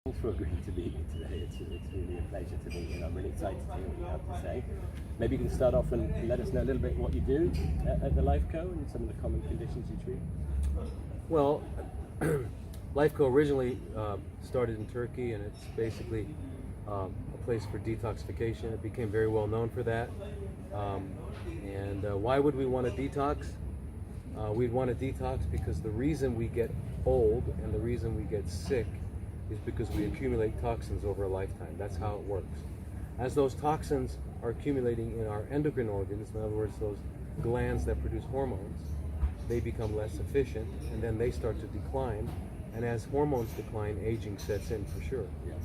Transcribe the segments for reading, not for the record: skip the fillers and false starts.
Thanks for agreeing to meet me today. It's really a pleasure to meet you, and I'm really excited to hear what you have to say. Maybe you can start off and let us know a little bit what you do at the LifeCo and some of the common conditions you treat. Well, LifeCo originally started in Turkey, and it's basically a place for detoxification. It became very well known for that. Why would we want to detox? We'd want to detox because the reason we get old and the reason we get sick is because we accumulate toxins over a lifetime. That's how it works. As those toxins are accumulating in our endocrine organs, in other words, those glands that produce hormones, they become less efficient, and then they start to decline. And as hormones decline, aging sets in for sure. Yes.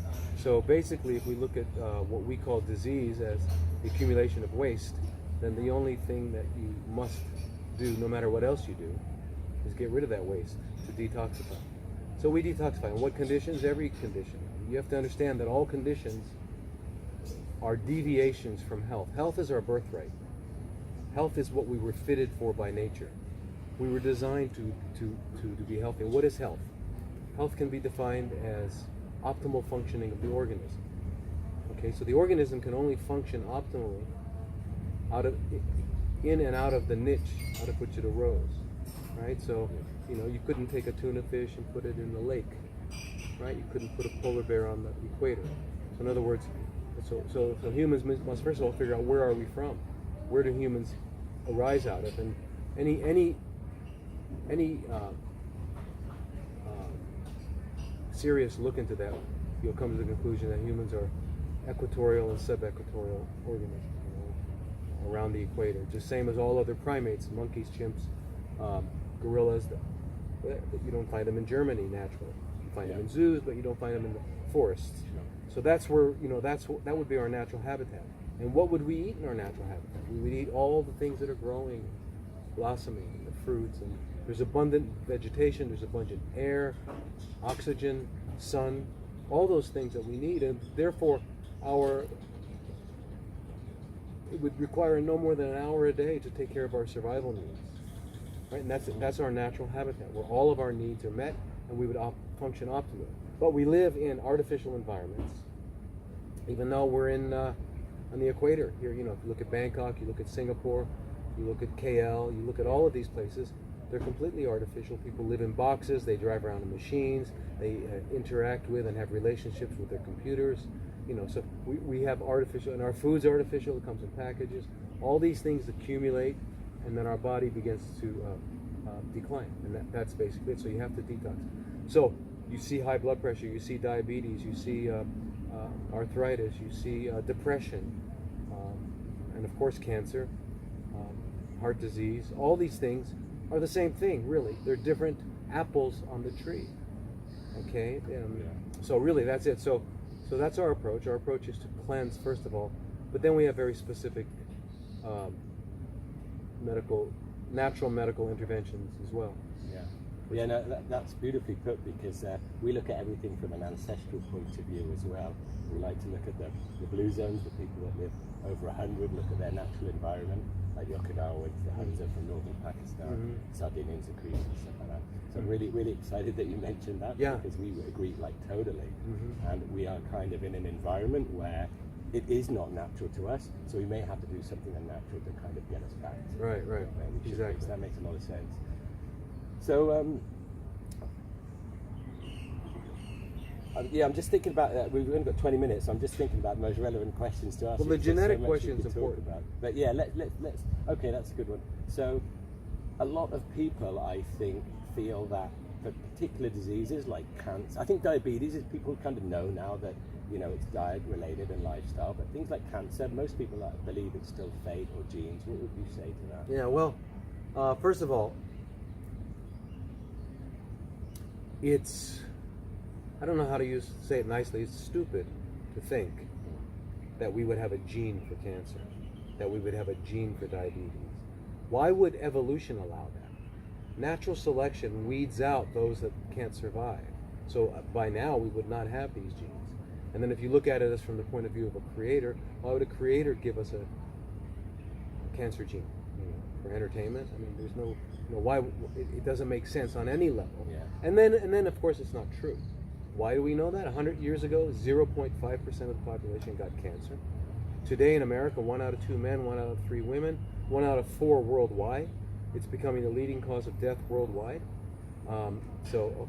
So basically, if we look at what we call disease as the accumulation of waste, then the only thing that you must do, no matter what else you do, is get rid of that waste to detoxify. So we detoxify. In what conditions? Every condition. You have to understand that all conditions are deviations from health. Health is our birthright. Health is what we were fitted for by nature. We were designed to be healthy. What is health? Health can be defined as optimal functioning of the organism. Okay, so the organism can only function optimally in and out of the niche out of which it arose, right? So, you couldn't take a tuna fish and put it in the lake, right? You couldn't put a polar bear on the equator. So in other words, so humans must first of all figure out, where are we from? Where do humans arise out of? And any serious look into that, you'll come to the conclusion that humans are equatorial and subequatorial organisms, around the equator, just same as all other primates, monkeys, chimps, gorillas. You don't find them in Germany naturally. You find them in zoos, but you don't find them in the forests. So that's where, that would be our natural habitat. And what would we eat in our natural habitat? We would eat all the things that are growing, blossoming, the fruits, and there's abundant vegetation, there's abundant air, oxygen, sun, all those things that we need, and therefore it would require no more than an hour a day to take care of our survival needs. Right? And that's our natural habitat, where all of our needs are met and we would function optimally. But we live in artificial environments, even though we're on the equator. Here, if you look at Bangkok, you look at Singapore, you look at KL, you look at all of these places, they're completely artificial. People live in boxes, they drive around in machines, they interact with and have relationships with their computers. So we have artificial, and our food's artificial, it comes in packages. All these things accumulate, and then our body begins to decline, and that's basically it. So you have to detox. So you see high blood pressure, you see diabetes, you see arthritis, you see depression, and of course cancer, heart disease. All these things are the same thing, really. They're different apples on the tree. Okay, so really that's it. So that's our approach. Our approach is to cleanse first of all, but then we have very specific natural medical interventions as well. Yeah, no, that's beautifully put, because we look at everything from an ancestral point of view as well. We like to look at the blue zones, the people that live over 100, look at their natural environment, like the Okinawa, the Hunter from northern Pakistan, Sardinians and Crees and stuff like that. So I'm really, really excited that you mentioned that, because we agree totally. And we are kind of in an environment where it is not natural to us, so we may have to do something unnatural to kind of get us back to right. Exactly. So that makes a lot of sense. So I'm just thinking about we've only got 20 minutes, so I'm just thinking about the most relevant questions to ask. Well, the genetic question is important. But yeah, let's okay, that's a good one. So a lot of people, I think, feel that for particular diseases like cancer, I think diabetes is, people kind of know now that it's diet related and lifestyle, but things like cancer, most people believe it's still fate or genes. What would you say to that? Yeah, well, first of all, I don't know how to say it nicely, it's stupid to think that we would have a gene for cancer, that we would have a gene for diabetes. Why would evolution allow that? Natural selection weeds out those that can't survive. So by now we would not have these genes. And then if you look at it as from the point of view of a creator, why would a creator give us a cancer gene? For entertainment? I mean, there's no, why, it doesn't make sense on any level. Yeah. And then of course it's not true. Why do we know that? 100 years ago, 0.5% of the population got cancer. Today in America, 1 out of 2 men, 1 out of 3 women, 1 out of 4 worldwide. It's becoming the leading cause of death worldwide. So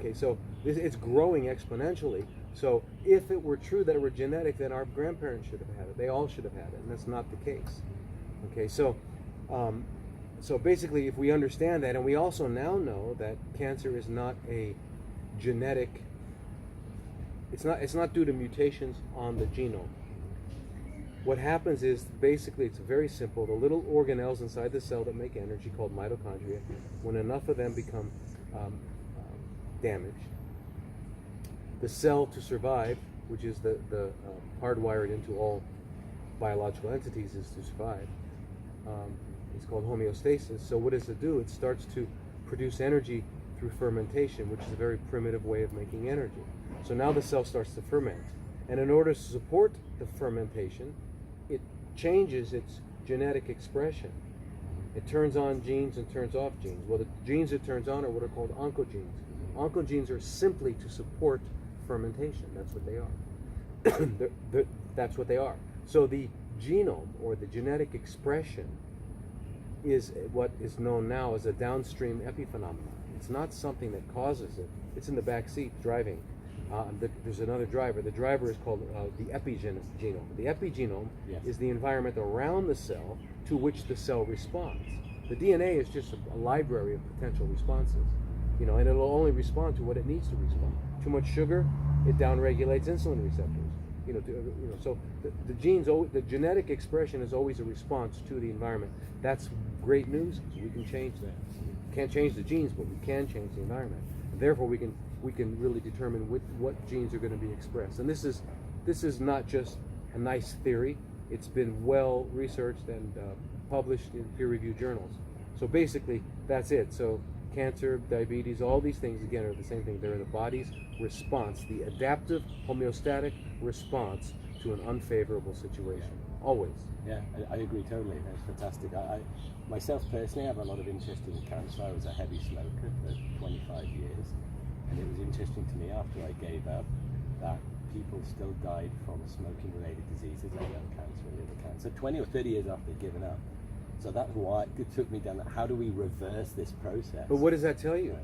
it's growing exponentially. So if it were true that it were genetic, then our grandparents should have had it. They all should have had it, and that's not the case. Okay, so basically, if we understand that, and we also now know that cancer is not a genetic. It's not due to mutations on the genome. What happens is, basically, it's very simple. The little organelles inside the cell that make energy, called mitochondria, when enough of them become damaged, the cell, to survive, which is the hardwired into all biological entities, is to survive. It's called homeostasis. So what does it do? It starts to produce energy through fermentation, which is a very primitive way of making energy. So now the cell starts to ferment. And in order to support the fermentation, it changes its genetic expression. It turns on genes and turns off genes. Well, the genes it turns on are what are called oncogenes. Oncogenes are simply to support fermentation. That's what they are. That's what they are. So the genome, or the genetic expression, is what is known now as a downstream epiphenomenon. It's not something that causes it. It's in the back seat driving. There's another driver. The driver is called the epigenome. The epigenome is the environment around the cell to which the cell responds. The DNA is just a library of potential responses, and it'll only respond to what it needs to respond. Too much sugar, it downregulates insulin receptors. So the genes, the genetic expression is always a response to the environment. That's great news, because we can change that. Can't change the genes, but we can change the environment. And therefore, we can really determine what genes are going to be expressed. And this is not just a nice theory. It's been well researched and published in peer-reviewed journals. So basically, that's it. So cancer, diabetes, all these things, again, are the same thing. They're the body's response, the adaptive homeostatic response to an unfavorable situation. Always. Yeah, I agree totally. That's fantastic. I myself personally have a lot of interest in cancer. I was a heavy smoker for 25 years, and it was interesting to me after I gave up that people still died from smoking-related diseases like lung cancer and liver cancer 20 or 30 years after they'd given up. So that's why it took me down. How do we reverse this process? But what does that tell you?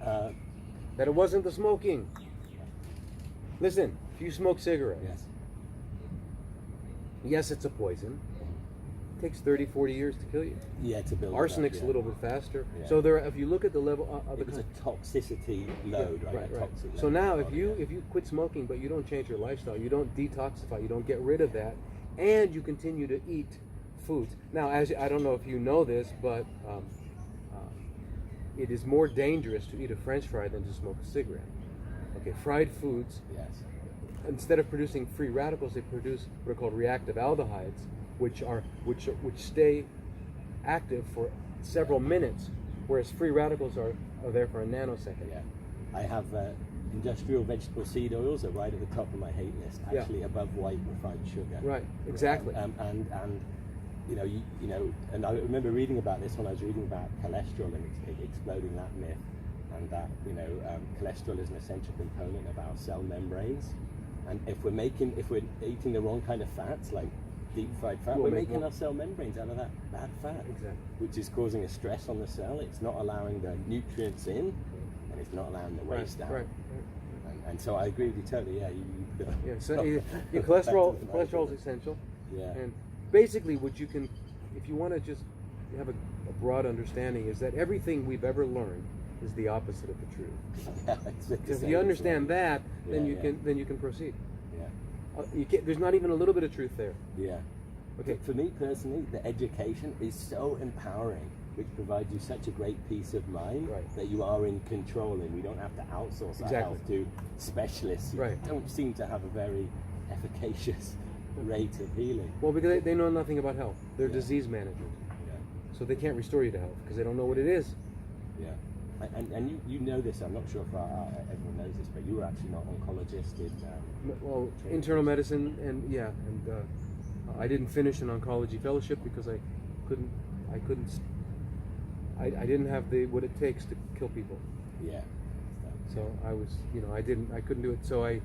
That it wasn't the smoking. Listen, if you smoke cigarettes, yes, it's a poison. It takes 30, 40 years to kill you. Yeah, to build arsenic's a little bit faster. Yeah. So there, if you look at the level of it's a toxicity load, right? Toxic so now, if you quit smoking, but you don't change your lifestyle, you don't detoxify, you don't get rid of that, and you continue to eat foods. Now, I don't know if you know this, but it is more dangerous to eat a French fry than to smoke a cigarette. Okay, fried foods. Yes. Instead of producing free radicals, they produce what are called reactive aldehydes, which stay active for several minutes, whereas free radicals are there for a nanosecond. Yeah, I have industrial vegetable seed oils are right at the top of my hate list, actually above white refined sugar. Right, exactly. And and I remember reading about this when I was reading about cholesterol and exploding that myth, and that cholesterol is an essential component of our cell membranes. And if we're eating the wrong kind of fats, like deep fried fat, we're making our cell membranes out of that bad fat, which is causing a stress on the cell. It's not allowing the nutrients in, and it's not allowing the waste out. Right. And so I agree with you totally. Yeah, So your cholesterol is essential. Yeah. And basically, what you can, if you want to just have a broad understanding, is that everything we've ever learned is the opposite of the truth. If you understand that, then you can proceed. Yeah. There's not even a little bit of truth there. Yeah. Okay. For me personally, the education is so empowering, which provides you such a great peace of mind that you are in control, and we don't have to outsource our health to specialists who don't seem to have a very efficacious rate of healing. Well, because they know nothing about health. They're disease managers. Yeah. So they can't restore you to health because they don't know what it is. Yeah. And you know this, I'm not sure if everyone knows this, but you were actually not oncologist in internal medicine, and I didn't finish an oncology fellowship because I didn't have what it takes to kill people. Yeah. So I was, I couldn't do it, so I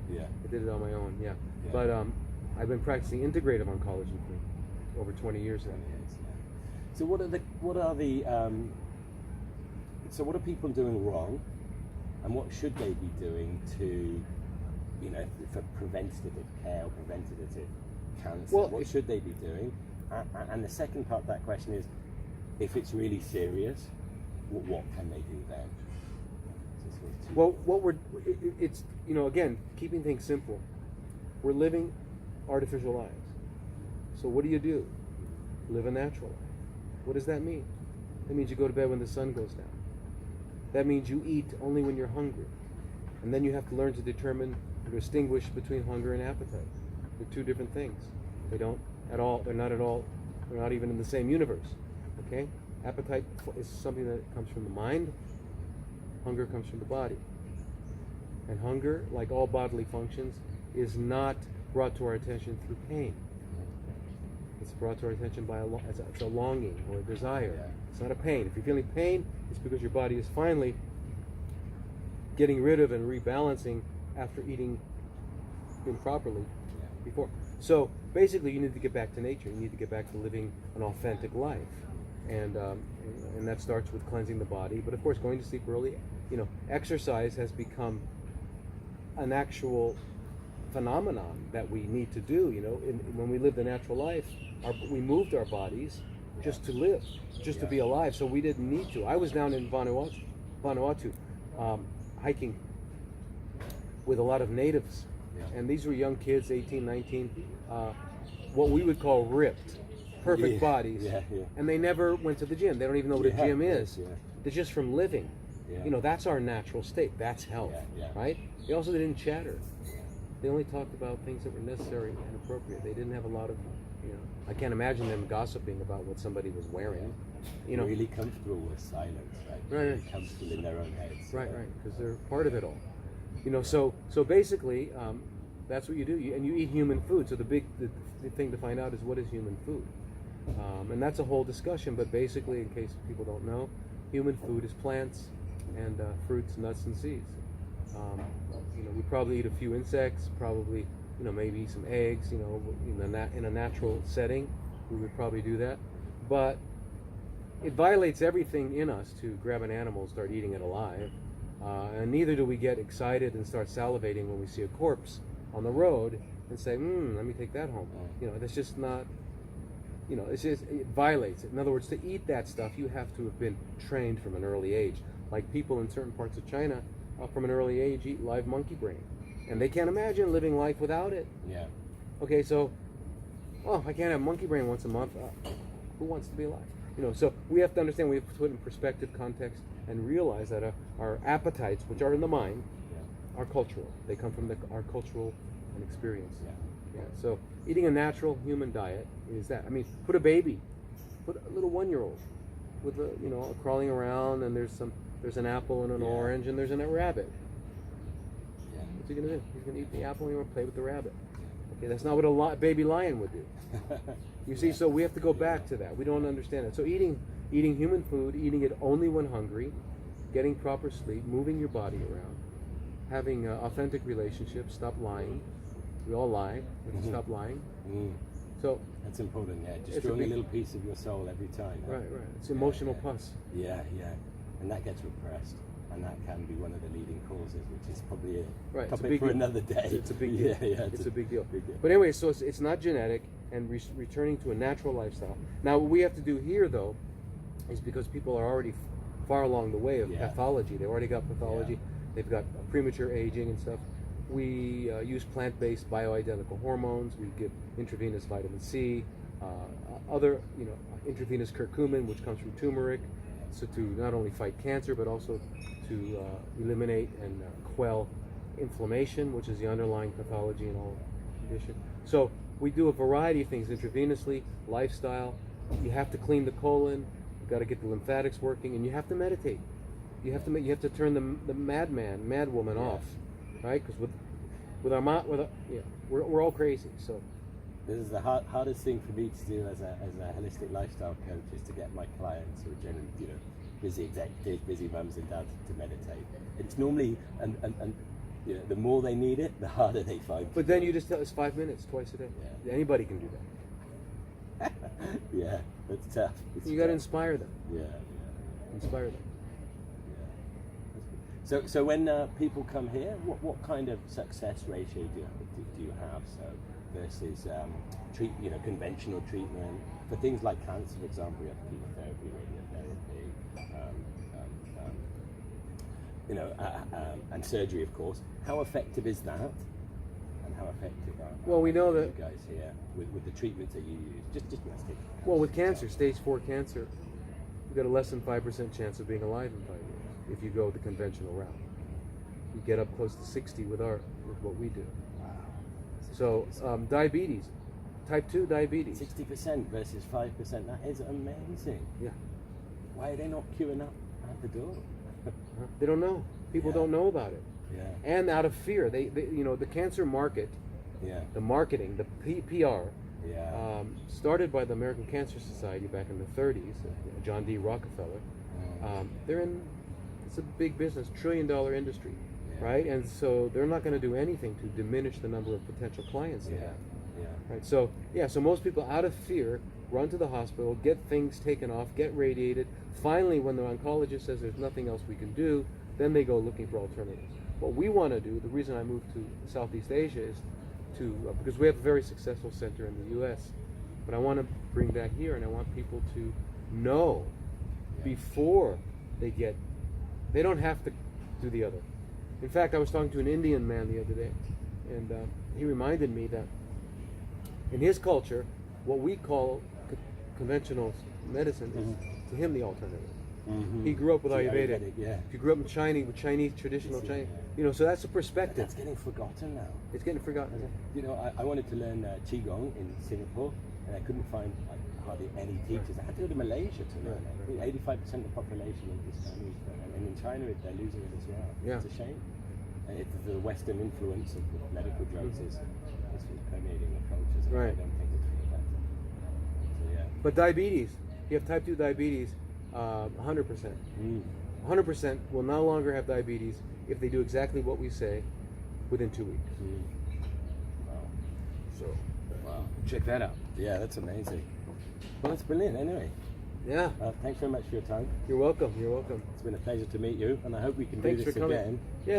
did it on my own, yeah. But I've been practicing integrative oncology for over 20 years now. So what are people doing wrong, and what should they be doing to, for preventative care or preventative cancer? Well, what should they be doing? And the second part of that question is, if it's really serious, what can they do then? Well, it's again, keeping things simple. We're living artificial lives. So what do? Live a natural life. What does that mean? That means you go to bed when the sun goes down. That means you eat only when you're hungry. And then you have to learn to distinguish between hunger and appetite. They're two different things. They're not even in the same universe. Okay? Appetite is something that comes from the mind. Hunger comes from the body. And hunger, like all bodily functions, is not brought to our attention through pain. It's brought to our attention by it's a longing or a desire. Yeah. It's not a pain. If you're feeling pain, it's because your body is finally getting rid of and rebalancing after eating improperly before. So basically, you need to get back to nature. You need to get back to living an authentic life, and that starts with cleansing the body. But of course, going to sleep early. Exercise has become an actual phenomenon that we need to do. When we lived the natural life, we moved our bodies just to live, just to be alive. So we didn't need to. I was down in Vanuatu hiking with a lot of natives, and these were young kids, 18, 19, what we would call ripped, perfect bodies, and they never went to the gym. They don't even know what a gym is. They're just from living. That's our natural state. That's health, right? They also didn't chatter. They only talked about things that were necessary and appropriate. They didn't have a lot of, I can't imagine them gossiping about what somebody was wearing. Really comfortable with silence, right? Really comfortable in their own heads. Right, because they're part of it all. So basically, that's what you do. And you eat human food. So the thing to find out is, what is human food? And that's a whole discussion. But basically, in case people don't know, human food is plants and fruits, nuts, and seeds. We probably eat a few insects, probably, maybe some eggs, in a natural setting, we would probably do that. But it violates everything in us to grab an animal and start eating it alive. And neither do we get excited and start salivating when we see a corpse on the road and say, let me take that home. That's just not, it violates it. In other words, to eat that stuff, you have to have been trained from an early age. Like people in certain parts of China, from an early age, eat live monkey brain, and they can't imagine living life without it. Okay, so I can't have monkey brain once a month. Who wants to be alive? So we have to understand, we have to put in perspective, context, and realize that our appetites, which are in the mind, are cultural. They come from our cultural and experience. So eating a natural human diet is that. I mean, put a little 1-year-old with crawling around, and there's an apple and an orange, and there's a rabbit. What's he going to do? He's going to eat the apple and he's going to play with the rabbit. Okay, that's not what a baby lion would do. You see, so we have to go back to that. We don't understand it. So eating human food, eating it only when hungry, getting proper sleep, moving your body around, having authentic relationships, stop lying. We all lie. We have to stop lying. So that's important, just throwing a little piece of your soul every time. Right. It's emotional pus. And that gets repressed, and that can be one of the leading causes, which is probably a it's a topic big for deal. another day. It's a big deal. It's a big deal. Big deal. But anyway, so it's not genetic, and returning to a natural lifestyle. Now, what we have to do here, though, is because people are already far along the way of pathology. They've already got pathology. They've got premature aging and stuff. We use plant-based bioidentical hormones. We give intravenous vitamin C, other intravenous curcumin, which comes from turmeric, so to not only fight cancer, but also to eliminate and quell inflammation, which is the underlying pathology in all condition. So we do a variety of things intravenously, lifestyle. You have to clean the colon. You've got to get the lymphatics working, and you have to meditate. You have to turn the madwoman off, right? Because we're all crazy. So this is the hardest thing for me to do as a holistic lifestyle coach, is to get my clients, who are generally busy executives, busy mums and dads to meditate. It's normally, and you know, the more they need it, the harder they find it. But then you just tell us 5 minutes twice a day. Yeah. Anybody can do that. Yeah, that's tough. You got to inspire them. Yeah. Inspire them. So when people come here, what kind of success ratio do you have? So versus conventional treatment for things like cancer, for example, we have chemotherapy, radiotherapy, and surgery, of course. How effective is that? And how effective are We know that you guys here with the treatments that you use? Just let's take. Well, with cancer, stage 4 cancer, you've got a less than 5% chance of being alive in 5 years if you go the conventional route. You get up close to 60 with what we do. Wow. So diabetes, type 2 diabetes. 60% versus 5%. That is amazing. Yeah. Why are they not queuing up at the door? They don't know. People don't know about it. Yeah. And out of fear, they the cancer market, the marketing, the PR, started by the American Cancer Society back in the 30s, John D. Rockefeller. It's a big business, $1 trillion industry, right? And so they're not going to do anything to diminish the number of potential clients they have. Right. So most people out of fear run to the hospital, get things taken off, get radiated. Finally, when the oncologist says there's nothing else we can do, then they go looking for alternatives. What we want to do, the reason I moved to Southeast Asia is because we have a very successful center in the U.S., but I want to bring that here, and I want people to know before they don't have to do the other. In fact, I was talking to an Indian man the other day, and he reminded me that in his culture, what we call conventional medicine is to him the alternative. Mm-hmm. He grew up with Ayurvedic. He grew up with Chinese traditional Chinese. So that's a perspective. That's getting forgotten now. It's getting forgotten. I wanted to learn Qigong in Singapore, and I couldn't find hardly any teachers. I had to go to Malaysia to learn it. 85% of the population is Chinese, and in China they're losing it as well. Yeah. It's a shame. And it's the Western influence of medical drugs is permeating the cultures. And I don't think it's for the better. So yeah. But diabetes, you have type 2 diabetes, 100%. 100% will no longer have diabetes if they do exactly what we say within 2 weeks. Wow. So, check that out. Yeah, that's amazing. Well, that's brilliant anyway. Yeah. Thanks very much for your time. You're welcome. You're welcome. It's been a pleasure to meet you, and I hope we can Thanks do this for coming. again. Yeah.